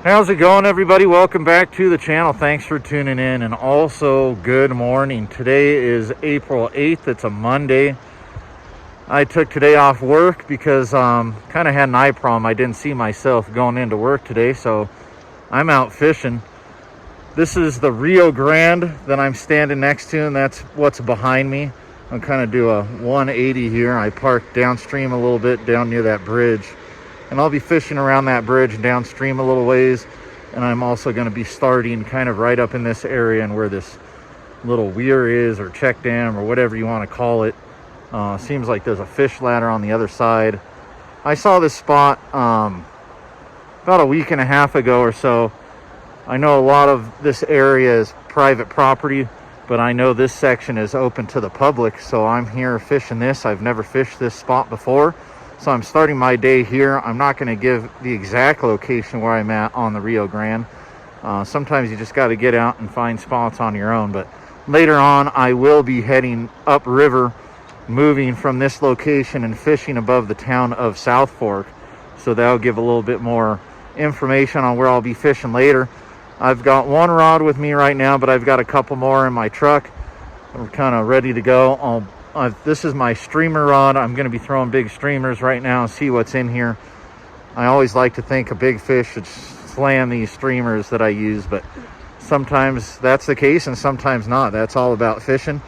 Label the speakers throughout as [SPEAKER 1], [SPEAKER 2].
[SPEAKER 1] How's it going, everybody? Welcome back to the channel. Thanks for tuning in, and also good morning. Today is April 8th. It's a Monday. I took today off work because kind of had an eye problem. I didn't see myself going into work today, so I'm out fishing. This is the Rio Grande that I'm standing next to, and that's what's behind me. I'm kind of do a 180 here. I parked downstream a little bit down near that bridge, and I'll be fishing around that bridge downstream a little ways. And I'm also going to be starting kind of right up in this area and where this little weir is, or check dam, or whatever you want to call it. Seems like there's a fish ladder on the other side. I saw this spot about a week and a half ago or so. I know a lot of this area is private property, but I know this section is open to the public, so I'm here fishing this. I've never fished this spot before, so I'm starting my day here. I'm not going to give the exact location where I'm at on the Rio Grande. Sometimes you just got to get out and find spots on your own, but later on I will be heading upriver, moving from this location and fishing above the town of South Fork, so that'll give a little bit more information on where I'll be fishing later. I've got one rod with me right now, but I've got a couple more in my truck. We're kind of ready to go. This is my streamer rod. I'm going to be throwing big streamers right now and see what's in here. I always like to think a big fish should slam these streamers that I use, but sometimes that's the case and sometimes not. That's all about fishing.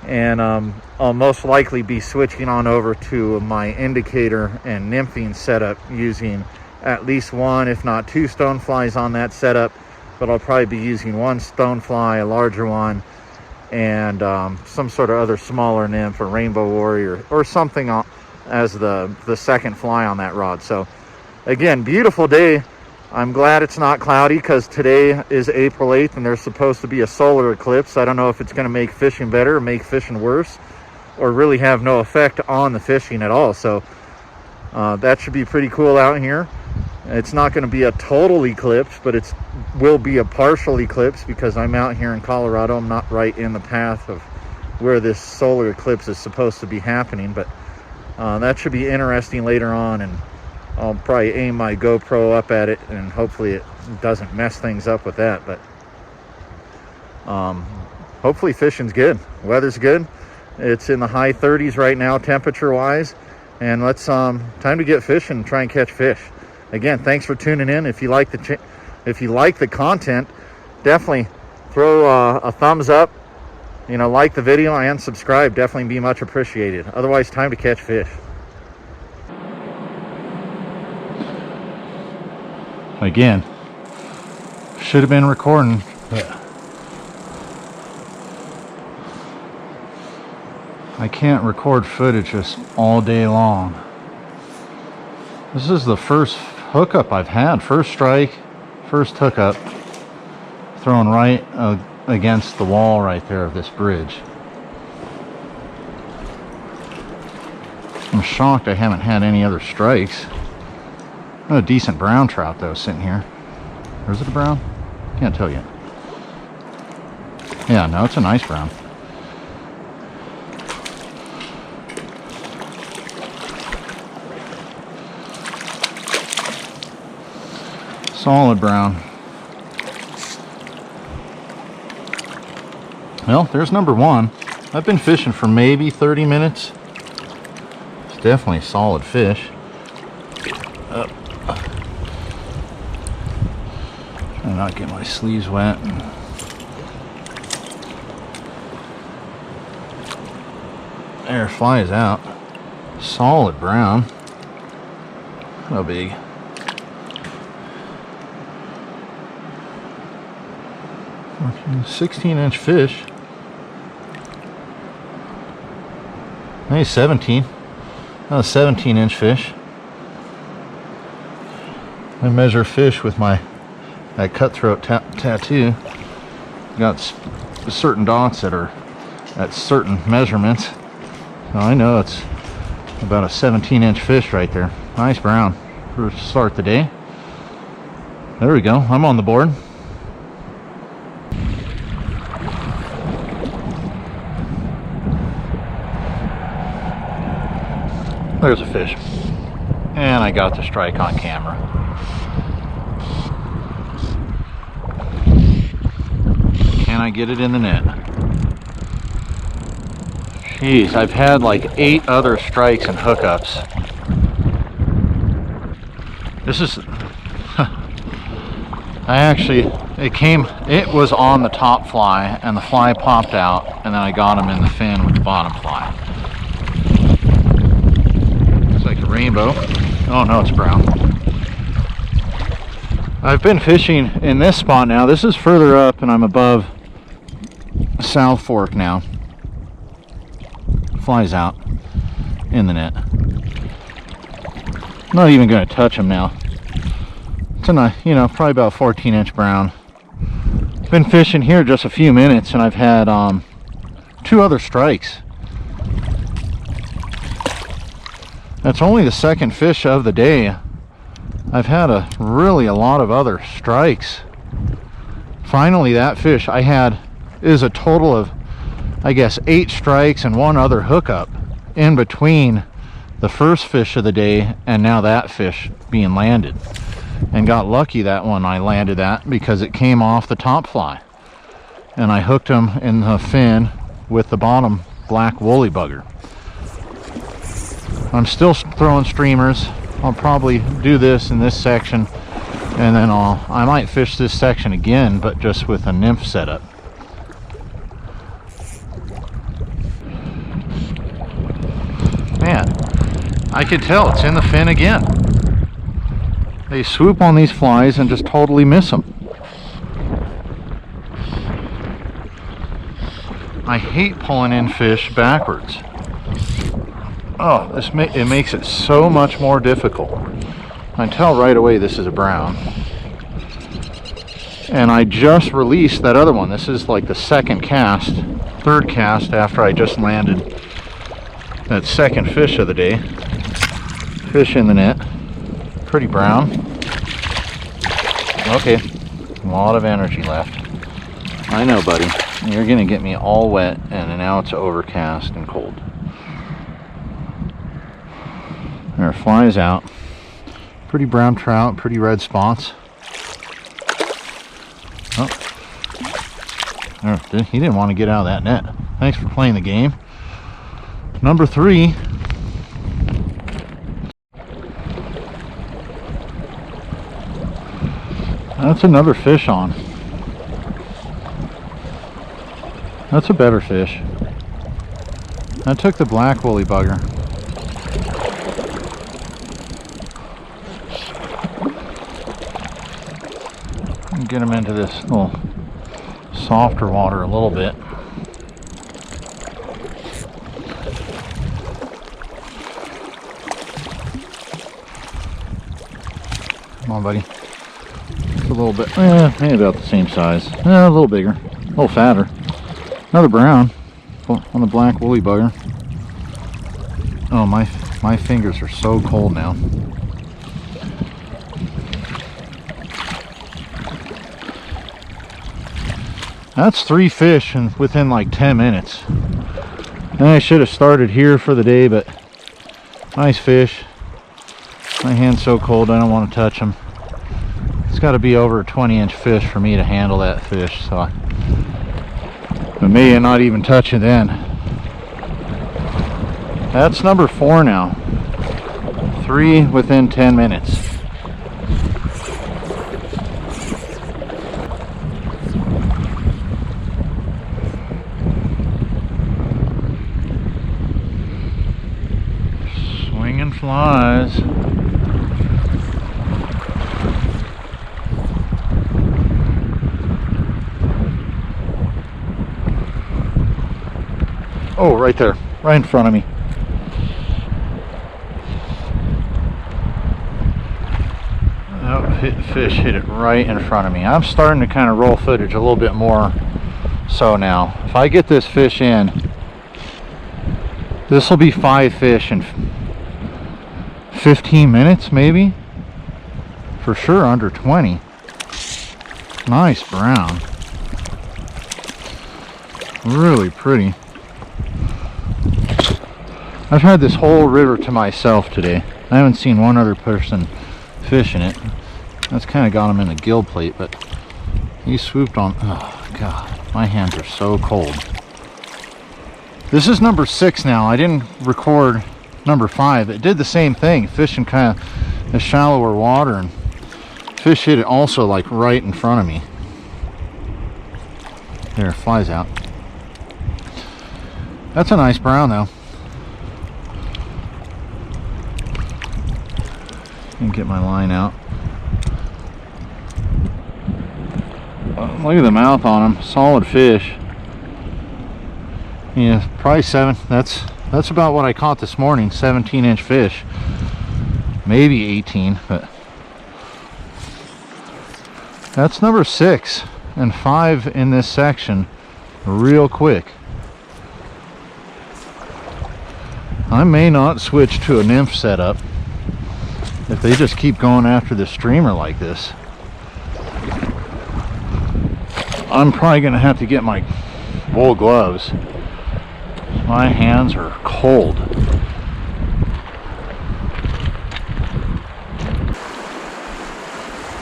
[SPEAKER 1] And I'll most likely be switching on over to my indicator and nymphing setup, using at least one, if not two stoneflies on that setup. But I'll probably be using one stonefly, a larger one, and some sort of other smaller nymph, or rainbow warrior, or something as the second fly on that rod. So again, beautiful day. I'm glad it's not cloudy, because today is April 8th and there's supposed to be a solar eclipse. I don't know if it's going to make fishing better or make fishing worse, or really have no effect on the fishing at all. So that should be pretty cool out here. It's not going to be a total eclipse, but it will be a partial eclipse, because I'm out here in Colorado. I'm not right in the path of where this solar eclipse is supposed to be happening, but that should be interesting later on, and I'll probably aim my GoPro up at it, and hopefully it doesn't mess things up with that. But hopefully fishing's good. Weather's good. It's in the high 30s right now temperature wise, and let's time to get fishing and try and catch fish. Again, thanks for tuning in. If you like the content, definitely throw a thumbs up, like the video, and subscribe. Definitely be much appreciated. Otherwise, time to catch fish. Again, should have been recording, but I can't record footage just all day long. This is the first hookup I've had. First strike, first hookup, thrown right against the wall right there of this bridge. I'm shocked I haven't had any other strikes. A decent brown trout though sitting here. Or is it a brown? Can't tell yet. Yeah, no, it's a nice brown. Solid brown. Well, there's number one. I've been fishing for maybe 30 minutes. It's definitely a solid fish. Try not get my sleeves wet. There, fly is out. Solid brown. How big? 16-inch fish. Maybe 17. Not a 17-inch fish. I measure fish with that cutthroat tattoo. Got certain dots that are at certain measurements. So I know it's about a 17-inch fish right there. Nice brown for start the day. There we go. I'm on the board. There's a fish. And I got the strike on camera. I get it in the net. Jeez, I've had like 8 other strikes and hookups. This is, it was on the top fly and the fly popped out, and then I got him in the fin with the bottom fly. It's like a rainbow. Oh no, it's brown. I've been fishing in this spot now. This is further up and I'm above South Fork now. Flies out in the net. Not even going to touch him now. It's a nice, you know, probably about 14-inch brown. Been fishing here just a few minutes and I've had 2 other strikes. That's only the second fish of the day. I've had really a lot of other strikes. Finally, that fish I had is a total of, I guess, 8 strikes and 1 other hookup in between the first fish of the day and now that fish being landed. And got lucky that one I landed that because it came off the top fly. And I hooked him in the fin with the bottom black woolly bugger. I'm still throwing streamers. I'll probably do this in this section, and then I might fish this section again, but just with a nymph setup. Man, I can tell it's in the fin again. They swoop on these flies and just totally miss them. I hate pulling in fish backwards. Oh, it makes it so much more difficult. I can tell right away this is a brown. And I just released that other one. This is like the third cast after I just landed that second fish of the day. Fish in the net. Pretty brown. Okay, a lot of energy left. I know, buddy. You're gonna get me all wet, and now it's overcast and cold. There, flies out. Pretty brown trout, pretty red spots. Oh, he didn't want to get out of that net. Thanks for playing the game. Number 3. That's another fish on. That's a better fish. I took the black woolly bugger. Get him into this little softer water a little bit. Come on, buddy. Just a little bit, maybe about the same size. A little bigger, a little fatter. Another brown on the black woolly bugger. Oh, my fingers are so cold now. That's 3 fish within like 10 minutes. And I should have started here for the day, but nice fish. My hand's so cold I don't want to touch them. It's got to be over a 20-inch fish for me to handle that fish, so I may not even touch it then. That's number 4 now. 3 within 10 minutes. Swinging flies. Oh, right there, right in front of me. That fish hit it right in front of me. I'm starting to kind of roll footage a little bit more so now. If I get this fish in, this will be 5 fish in 15 minutes maybe. For sure under 20. Nice brown. Really pretty. I've had this whole river to myself today. I haven't seen one other person fishing it. That's kind of got him in a gill plate, but he swooped on. Oh God, My hands are so cold. This is number 6 now. I didn't record number 5. It did the same thing, fishing kind of the shallower water, and fish hit it also like right in front of me. There, flies out. That's a nice brown though. And get my line out. Look at the mouth on him. Solid fish. Yeah, probably 7. That's about what I caught this morning. 17-inch fish. Maybe 18, but that's number 6 and 5 in this section real quick. I may not switch to a nymph setup if they just keep going after the streamer like this. I'm probably gonna have to get my wool gloves. My hands are cold.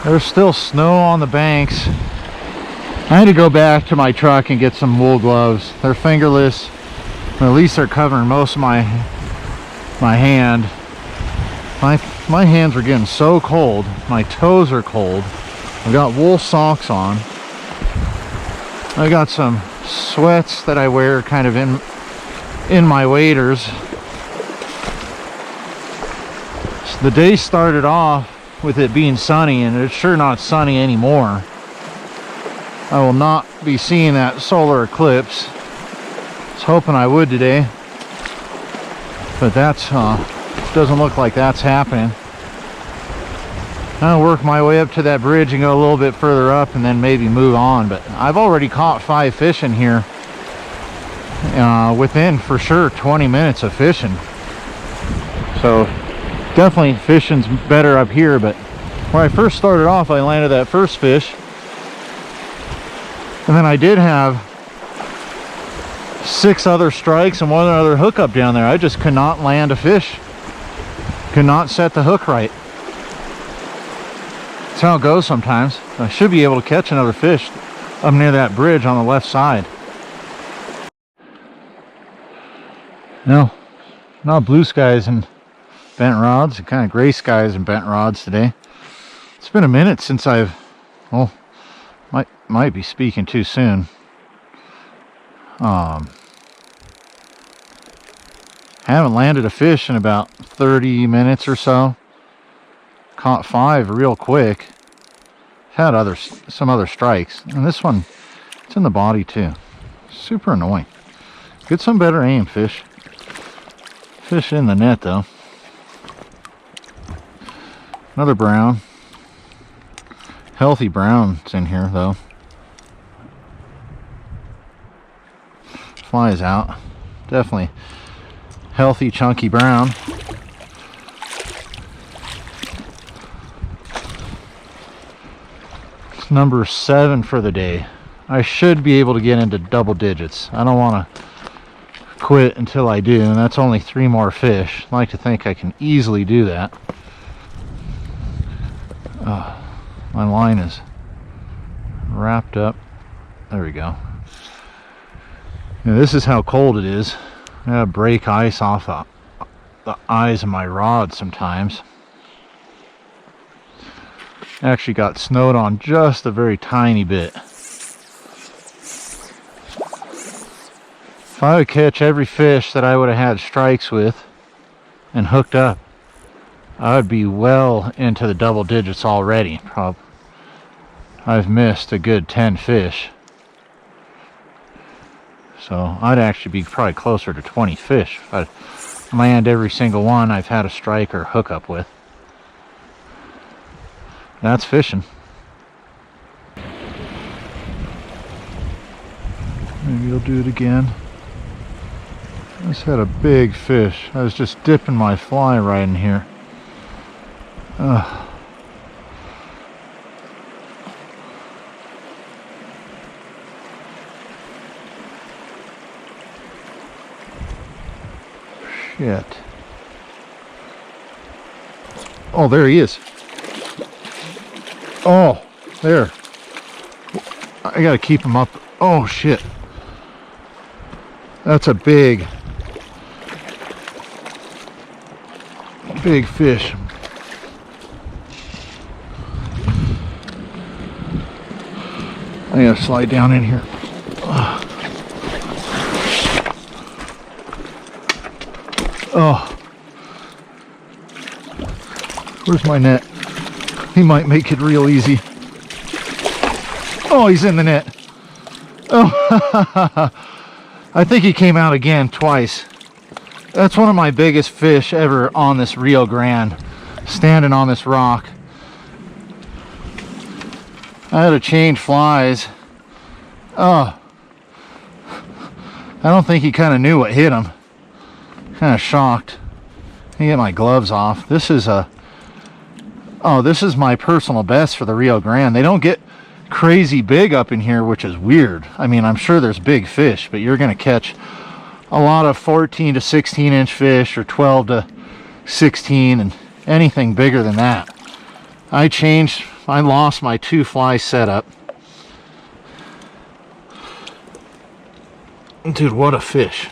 [SPEAKER 1] There's still snow on the banks. I had to go back to my truck and get some wool gloves. They're fingerless, but at least they're covering most of my hand. My hands are getting so cold. My toes are cold. I've got wool socks on. I got some sweats that I wear kind of in my waders. So the day started off with it being sunny, and it's sure not sunny anymore. I will not be seeing that solar eclipse. I was hoping I would today, but that's doesn't look like that's happening. I'll work my way up to that bridge and go a little bit further up and then maybe move on. But I've already caught 5 fish in here within, for sure, 20 minutes of fishing. So definitely fishing's better up here. But when I first started off, I landed that first fish, and then I did have 6 other strikes and 1 other hookup down there. I just could not land a fish. Could not set the hook right. That's how it goes sometimes. I should be able to catch another fish up near that bridge on the left side. No, not blue skies and bent rods, kind of gray skies and bent rods today. It's been a minute since I've, well, might be speaking too soon. Haven't landed a fish in about 30 minutes or so. Caught 5 real quick. Had some other strikes, and this one, it's in the body too. Super annoying. Get some better aim, fish. Fish in the net though. Another brown. Healthy brown's in here though. Flies out. Definitely healthy, chunky brown. It's number 7 for the day. I should be able to get into double digits. I don't want to quit until I do, and that's only 3 more fish. I like to think I can easily do that. My line is wrapped up. There we go. Now, this is how cold it is. I gotta break ice off the eyes of my rod sometimes. Actually got snowed on just a very tiny bit. If I would catch every fish that I would have had strikes with and hooked up, I would be well into the double digits already. I've missed a good 10 fish. So I'd actually be probably closer to 20 fish if I land every single one I've had a strike or hookup with. That's fishing. Maybe you'll do it again. I just had a big fish. I was just dipping my fly right in here. Shit. Oh, there he is. Oh, there. I gotta keep him up Oh shit. That's a big fish. I gotta slide down in here. Oh. Where's my net? He might make it real easy. Oh, he's in the net. Oh, I think he came out again twice. That's one of my biggest fish ever on this Rio Grande, standing on this rock. I had to change flies. Oh, I don't think he kind of knew what hit him. Kind of shocked. Let me get my gloves off. This is my personal best for the Rio Grande. They don't get crazy big up in here, which is weird. I mean, I'm sure there's big fish, but you're going to catch a lot of 14 to 16 inch fish, or 12 to 16, and anything bigger than that. I lost my 2 fly setup. Dude, what a fish.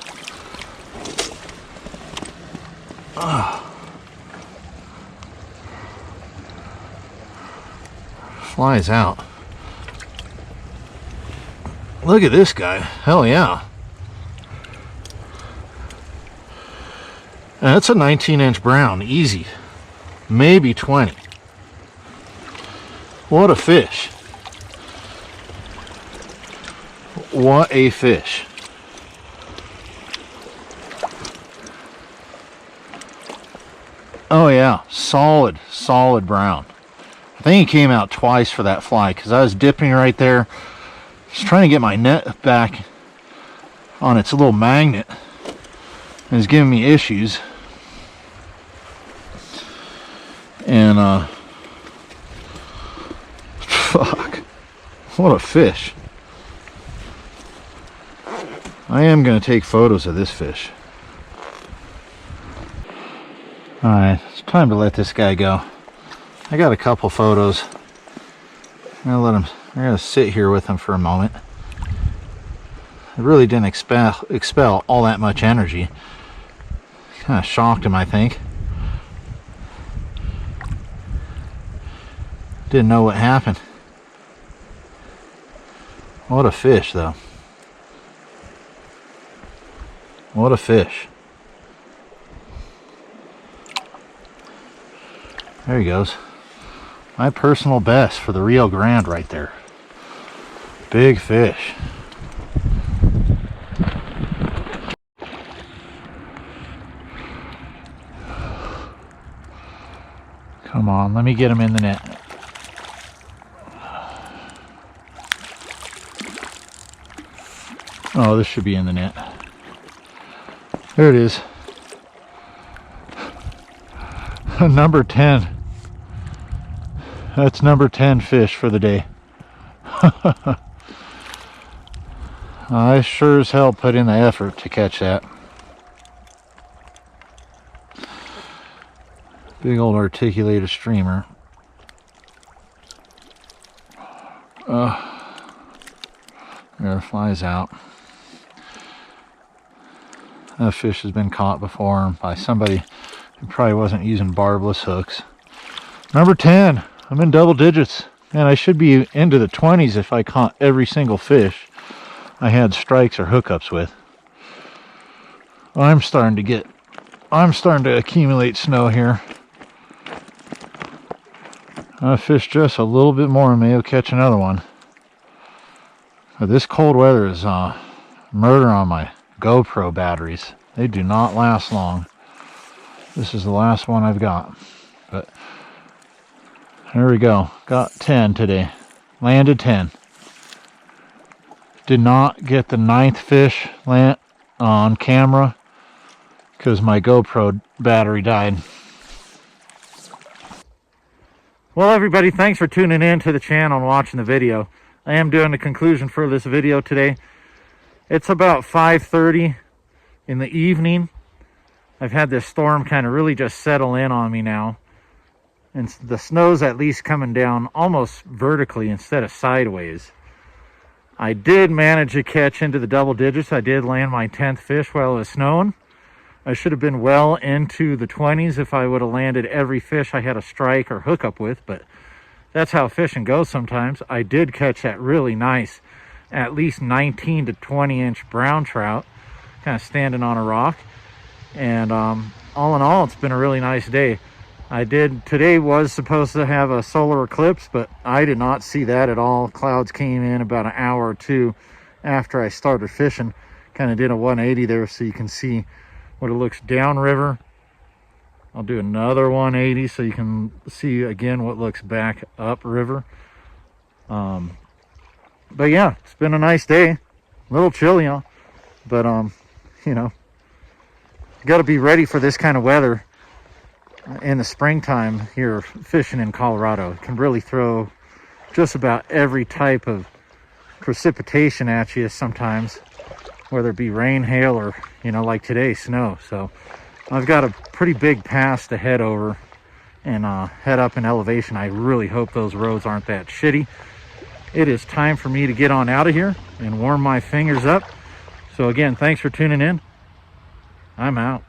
[SPEAKER 1] Flies out. Look at this guy. Hell yeah. That's a 19-inch brown. Easy. Maybe 20. What a fish. What a fish. Oh yeah, solid brown. I think he came out twice for that fly, because I was dipping right there, just trying to get my net back on its little magnet. It was giving me issues. And fuck, what a fish. I am going to take photos of this fish. Alright, it's time to let this guy go. I got a couple photos. I'm gonna sit here with him for a moment. It really didn't expel all that much energy. Kind of shocked him, I think. Didn't know what happened. What a fish, though. What a fish. There he goes. My personal best for the Rio Grande right there. Big fish. Come on, let me get him in the net. Oh, this should be in the net. There it is. Number 10. That's number 10 fish for the day. I sure as hell put in the effort to catch that. Big old articulated streamer. There, flies out. That fish has been caught before by somebody who probably wasn't using barbless hooks. Number 10. I'm in double digits. And I should be into the 20s if I caught every single fish I had strikes or hookups with. I'm starting to accumulate snow here. I fish just a little bit more and maybe I'll catch another one. But this cold weather is murder on my GoPro batteries. They do not last long. This is the last one I've got. But there we go. Got 10 today. Landed 10. Did not get the 9th fish land on camera because my GoPro battery died. Well, everybody, thanks for tuning in to the channel and watching the video. I am doing the conclusion for this video today. It's about 5:30 in the evening. I've had this storm kind of really just settle in on me now. And the snow's at least coming down almost vertically instead of sideways. I did manage to catch into the double digits. I did land my 10th fish while it was snowing. I should have been well into the 20s if I would have landed every fish I had a strike or hookup with, but that's how fishing goes sometimes. I did catch that really nice, at least 19 to 20 inch brown trout, kind of standing on a rock. And all in all, it's been a really nice day. Today was supposed to have a solar eclipse, but I did not see that at all. Clouds came in about an hour or two after I started fishing. Kind of did a 180 there so you can see what it looks downriver. I'll do another 180 so you can see again what looks back upriver. But yeah, it's been a nice day. A little chilly, huh? But you know, you got to be ready for this kind of weather in the springtime here fishing in Colorado. It can really throw just about every type of precipitation at you sometimes, whether it be rain, hail, or, you know, like today, snow. So I've got a pretty big pass to head over and head up in elevation. I really hope those roads aren't that shitty. It is time for me to get on out of here and warm my fingers up. So again, thanks for tuning in. I'm out.